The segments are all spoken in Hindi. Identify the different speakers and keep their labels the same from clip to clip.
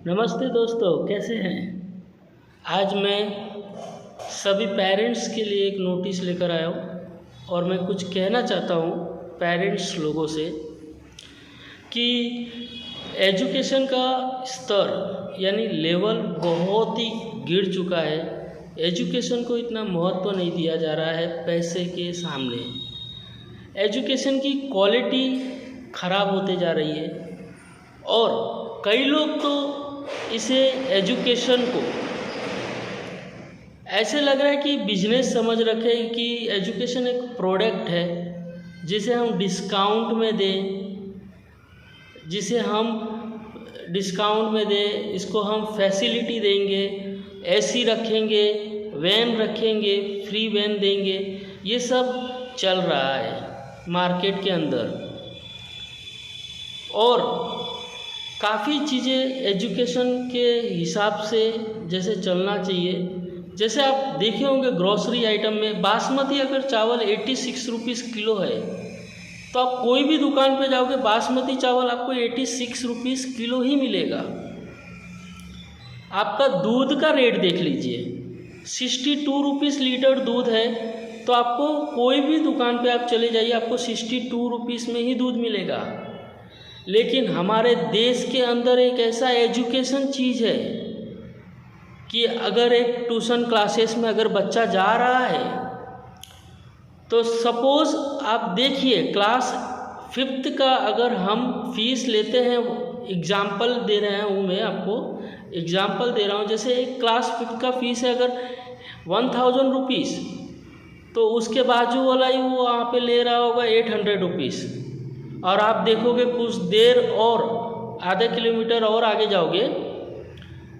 Speaker 1: नमस्ते दोस्तों, कैसे हैं। आज मैं सभी पेरेंट्स के लिए एक नोटिस लेकर आया हूँ और मैं कुछ कहना चाहता हूँ पेरेंट्स लोगों से कि एजुकेशन का स्तर यानी लेवल बहुत ही गिर चुका है। एजुकेशन को इतना महत्व नहीं दिया जा रहा है पैसे के सामने। एजुकेशन की क्वालिटी ख़राब होते जा रही है और कई लोग तो इसे एजुकेशन को ऐसे लग रहा है कि बिजनेस समझ रखे कि एजुकेशन एक प्रोडक्ट है जिसे हम डिस्काउंट में दें, इसको हम फैसिलिटी देंगे, एसी रखेंगे, वैन रखेंगे, फ्री वैन देंगे। ये सब चल रहा है मार्केट के अंदर और काफ़ी चीज़ें एजुकेशन के हिसाब से जैसे चलना चाहिए। जैसे आप देखे होंगे ग्रॉसरी आइटम में बासमती अगर चावल 86 रुपीज़ किलो है तो आप कोई भी दुकान पे जाओगे बासमती चावल आपको 86 रुपीज़ किलो ही मिलेगा। आपका दूध का रेट देख लीजिए, 62 रुपीज़ लीटर दूध है तो आपको कोई भी दुकान पे आप चले जाइए आपको 62 रुपीज़ में ही दूध मिलेगा। लेकिन हमारे देश के अंदर एक ऐसा एजुकेशन चीज़ है कि अगर एक ट्यूशन क्लासेस में अगर बच्चा जा रहा है तो सपोज़ आप देखिए क्लास 5th का अगर हम फीस लेते हैं, एग्जाम्पल दे रहे हूँ, मैं आपको एग्जाम्पल दे रहा हूँ। जैसे एक क्लास 5th का फीस है अगर 1000 रुपीज़ तो उसके बाजू वाला ही वो वहाँ पे ले रहा होगा 800 रुपीज़। और आप देखोगे कुछ देर और आधा किलोमीटर और आगे जाओगे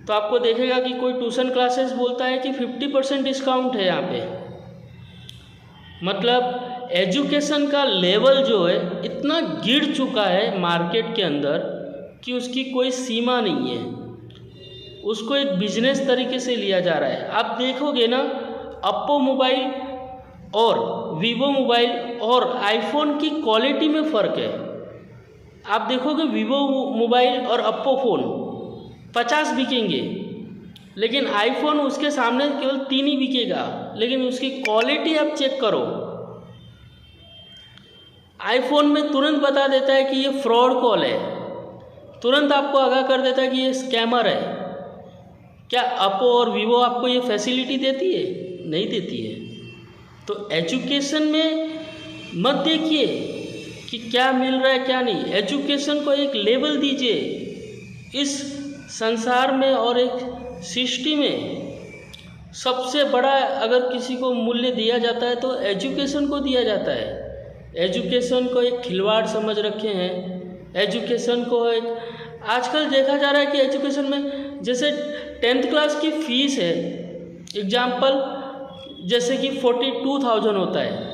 Speaker 1: तो आपको देखेगा कि कोई ट्यूशन क्लासेस बोलता है कि 50% डिस्काउंट है यहाँ पे। मतलब एजुकेशन का लेवल जो है इतना गिर चुका है मार्केट के अंदर कि उसकी कोई सीमा नहीं है, उसको एक बिजनेस तरीके से लिया जा रहा है। आप देखोगे ना, ओप्पो मोबाइल और वीवो मोबाइल और आईफोन की क्वालिटी में फ़र्क है। आप देखोगे वीवो मोबाइल और ओप्पो फ़ोन 50 बिकेंगे लेकिन आईफोन उसके सामने केवल 3 ही बिकेगा। लेकिन उसकी क्वालिटी आप चेक करो, आईफोन में तुरंत बता देता है कि ये फ्रॉड कॉल है, तुरंत आपको आगाह कर देता है कि ये स्कैमर है। क्या ओप्पो और वीवो आपको ये फैसिलिटी देती है? नहीं देती है। तो एजुकेशन में मत देखिए कि क्या मिल रहा है क्या नहीं, एजुकेशन को एक लेवल दीजिए। इस संसार में और एक सृष्टि में सबसे बड़ा अगर किसी को मूल्य दिया जाता है तो एजुकेशन को दिया जाता है। एजुकेशन को एक खिलवाड़ समझ रखे हैं। एजुकेशन को एक आजकल देखा जा रहा है कि एजुकेशन में जैसे 10th क्लास की फ़ीस है, एग्जाम्पल जैसे कि 42,000 होता है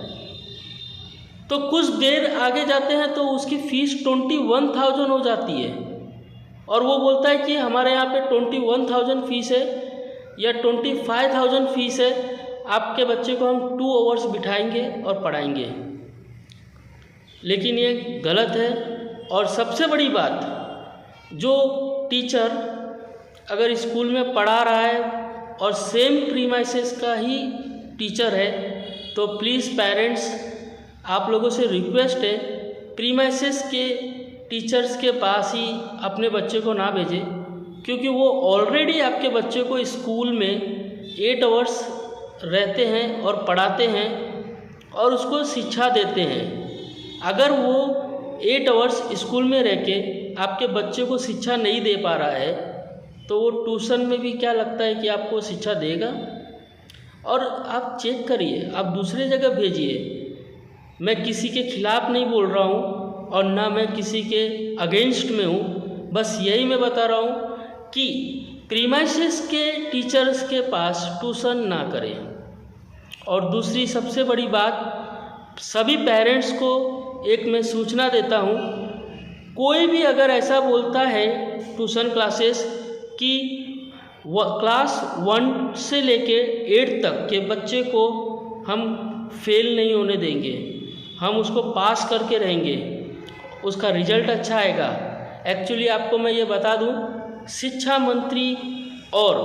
Speaker 1: तो कुछ देर आगे जाते हैं तो उसकी फ़ीस 21,000 हो जाती है और वो बोलता है कि हमारे यहाँ पे 21,000 फ़ीस है या 25,000 फ़ीस है, आपके बच्चे को हम 2 आवर्स बिठाएंगे और पढ़ाएंगे। लेकिन ये गलत है। और सबसे बड़ी बात, जो टीचर अगर स्कूल में पढ़ा रहा है और सेम प्रीमाइसेस का ही टीचर है तो प्लीज़ पेरेंट्स आप लोगों से रिक्वेस्ट है प्रीमाइसेस के टीचर्स के पास ही अपने बच्चे को ना भेजें, क्योंकि वो ऑलरेडी आपके बच्चे को स्कूल में 8 आवर्स रहते हैं और पढ़ाते हैं और उसको शिक्षा देते हैं। अगर वो 8 आवर्स स्कूल में रह के आपके बच्चे को शिक्षा नहीं दे पा रहा है तो वो ट्यूशन में भी क्या लगता है कि आपको शिक्षा देगा? और आप चेक करिए, आप दूसरे जगह भेजिए। मैं किसी के खिलाफ़ नहीं बोल रहा हूँ और ना मैं किसी के अगेंस्ट में हूँ, बस यही मैं बता रहा हूँ कि प्रीमाइसेस के टीचर्स के पास ट्यूशन ना करें। और दूसरी सबसे बड़ी बात, सभी पेरेंट्स को एक मैं सूचना देता हूँ, कोई भी अगर ऐसा बोलता है ट्यूशन क्लासेस कि क्लास 1 से लेके 8 तक के बच्चे को हम फेल नहीं होने देंगे, हम उसको पास करके रहेंगे, उसका रिजल्ट अच्छा आएगा। एक्चुअली आपको मैं ये बता दूं शिक्षा मंत्री और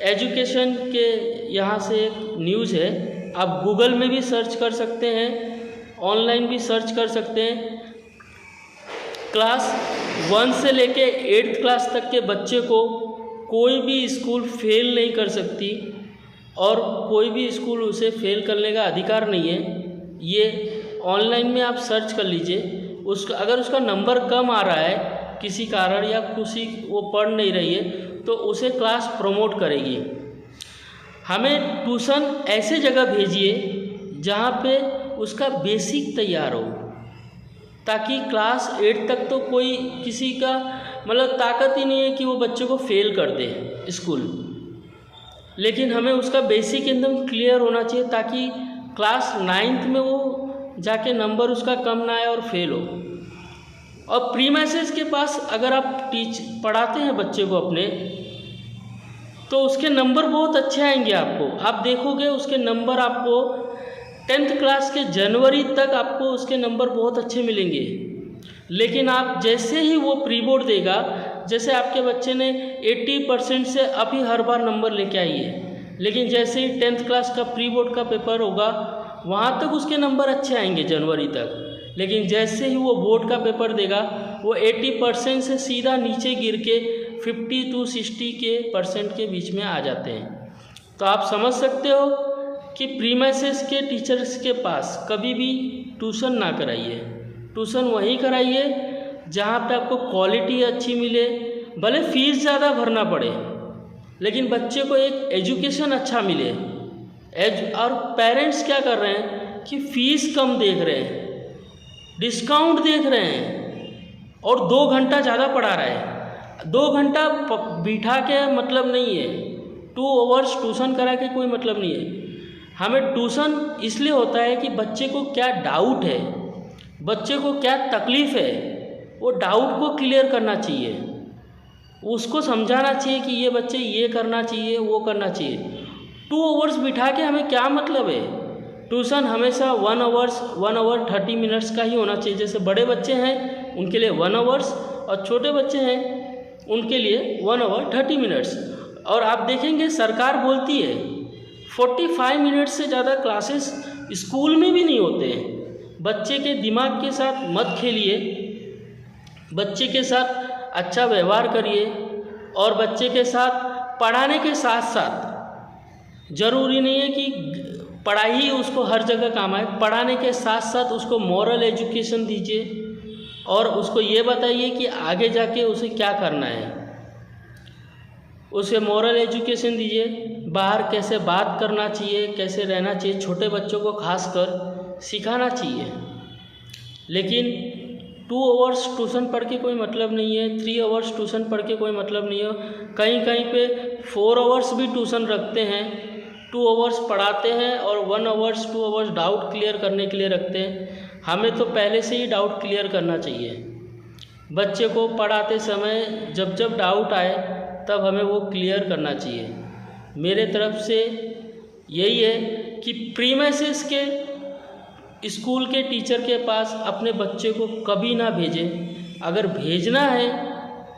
Speaker 1: एजुकेशन के यहाँ से एक न्यूज़ है, आप गूगल में भी सर्च कर सकते हैं, ऑनलाइन भी सर्च कर सकते हैं। क्लास 1 से लेके 8th क्लास तक के बच्चे को कोई भी स्कूल फेल नहीं कर सकती और कोई भी स्कूल उसे फेल करने का अधिकार नहीं है। ये ऑनलाइन में आप सर्च कर लीजिए। अगर उसका नंबर कम आ रहा है किसी कारण या वो पढ़ नहीं रही है तो उसे क्लास प्रमोट करेगी। हमें ट्यूशन ऐसे जगह भेजिए जहाँ पे उसका बेसिक तैयार हो, ताकि क्लास 8 तक तो कोई किसी का मतलब ताकत ही नहीं है कि वो बच्चे को फेल कर दे स्कूल, लेकिन हमें उसका बेसिक एकदम क्लियर होना चाहिए ताकि क्लास 9th में वो जाके नंबर उसका कम ना आए और फेल हो। और प्री मैसेज के पास अगर आप पढ़ाते हैं बच्चे को अपने, तो उसके नंबर बहुत अच्छे आएंगे। आप देखोगे उसके नंबर आपको 10th क्लास के जनवरी तक आपको उसके नंबर बहुत अच्छे मिलेंगे। लेकिन आप जैसे ही वो प्री बोर्ड देगा, जैसे आपके बच्चे ने 80% से अब ही हर बार नंबर लेके आई है, लेकिन जैसे ही 10th क्लास का प्री बोर्ड का पेपर होगा वहाँ तक उसके नंबर अच्छे आएंगे जनवरी तक। लेकिन जैसे ही वो बोर्ड का पेपर देगा वो 80% से सीधा नीचे गिर के 50 to 60% के बीच में आ जाते हैं। तो आप समझ सकते हो कि प्री मैसेज के टीचर्स के पास कभी भी ट्यूशन ना कराइए। ट्यूशन वहीं कराइए जहाँ पे आपको क्वालिटी अच्छी मिले, भले फीस ज़्यादा भरना पड़े लेकिन बच्चे को एक एजुकेशन अच्छा मिले। और पेरेंट्स क्या कर रहे हैं कि फ़ीस कम देख रहे हैं, डिस्काउंट देख रहे हैं और 2 घंटा ज़्यादा पढ़ा रहे हैं। 2 घंटा बिठा के मतलब नहीं है, 2 आवर्स ट्यूशन करा के कोई मतलब नहीं है। हमें ट्यूशन इसलिए होता है कि बच्चे को क्या डाउट है, बच्चे को क्या तकलीफ़ है, वो डाउट को क्लियर करना चाहिए, उसको समझाना चाहिए कि ये बच्चे ये करना चाहिए वो करना चाहिए। 2 आवर्स बिठा के हमें क्या मतलब है। ट्यूशन हमेशा 1 आवर 30 मिनट्स का ही होना चाहिए। जैसे बड़े बच्चे हैं उनके लिए 1 आवर्स और छोटे बच्चे हैं उनके लिए 1 आवर 30 मिनट्स। और आप देखेंगे सरकार बोलती है 45 मिनट से ज़्यादा क्लासेस स्कूल में भी नहीं होते हैं। बच्चे के दिमाग के साथ मत खेलिए, बच्चे के साथ अच्छा व्यवहार करिए और बच्चे के साथ पढ़ाने के साथ साथ, ज़रूरी नहीं है कि पढ़ाई ही उसको हर जगह काम आए, पढ़ाने के साथ साथ उसको मॉरल एजुकेशन दीजिए और उसको ये बताइए कि आगे जाके उसे क्या करना है। उसे मॉरल एजुकेशन दीजिए, बाहर कैसे बात करना चाहिए, कैसे रहना चाहिए, छोटे बच्चों को खासकर सिखाना चाहिए। लेकिन 2 आवर्स ट्यूशन पढ़ के कोई मतलब नहीं है, 3 आवर्स ट्यूशन पढ़ के कोई मतलब नहीं है। कहीं कहीं पे 4 आवर्स भी ट्यूशन रखते हैं, 2 आवर्स पढ़ाते हैं और 2 आवर्स डाउट क्लियर करने के लिए रखते हैं। हमें तो पहले से ही डाउट क्लियर करना चाहिए। बच्चे को पढ़ाते समय जब डाउट आए तब हमें वो क्लियर करना चाहिए। मेरे तरफ से यही है कि प्री मैसेज के स्कूल के टीचर के पास अपने बच्चे को कभी ना भेजें। अगर भेजना है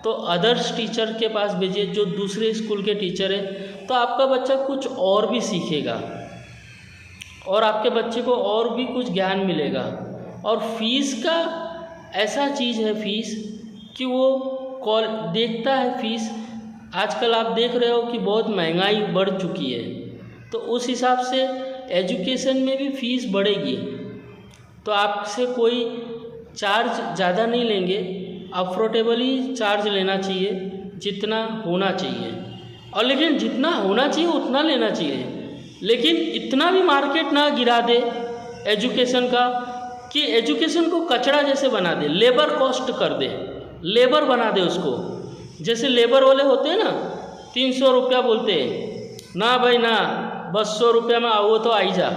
Speaker 1: तो अदर्स टीचर के पास भेजिए जो दूसरे स्कूल के टीचर हैं, तो आपका बच्चा कुछ और भी सीखेगा और आपके बच्चे को और भी कुछ ज्ञान मिलेगा। और फीस का ऐसा चीज़ है फीस कि वो देखता है फीस। आजकल आप देख रहे हो कि बहुत महंगाई बढ़ चुकी है, तो उस हिसाब से एजुकेशन में भी फ़ीस बढ़ेगी। तो आपसे कोई चार्ज ज़्यादा नहीं लेंगे, अफोर्डेबली चार्ज लेना चाहिए जितना होना चाहिए। और लेकिन जितना होना चाहिए उतना लेना चाहिए, लेकिन इतना भी मार्केट ना गिरा दे एजुकेशन का कि एजुकेशन को कचरा जैसे बना दे, लेबर कॉस्ट कर दे, लेबर बना दे उसको। जैसे लेबर वाले होते हैं ना, 300 रुपया बोलते हैं, ना भाई ना, बस 100 रुपया में आओ तो आई जा,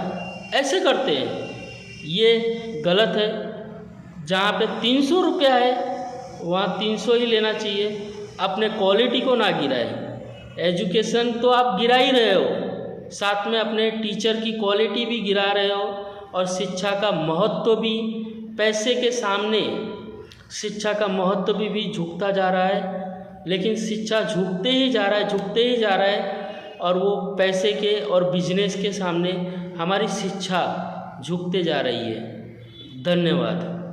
Speaker 1: ऐसे करते हैं। ये गलत है। जहाँ पे 300 रुपया है वहाँ 300 ही लेना चाहिए, अपने क्वालिटी को ना गिराए। एजुकेशन तो आप गिरा ही रहे हो, साथ में अपने टीचर की क्वालिटी भी गिरा रहे हो और शिक्षा का महत्व भी, पैसे के सामने शिक्षा का महत्व भी झुकता जा रहा है। लेकिन शिक्षा झुकते ही जा रहा है, झुकते ही जा रहा है, और वो पैसे के और बिजनेस के सामने हमारी शिक्षा झुकते जा रही है। धन्यवाद।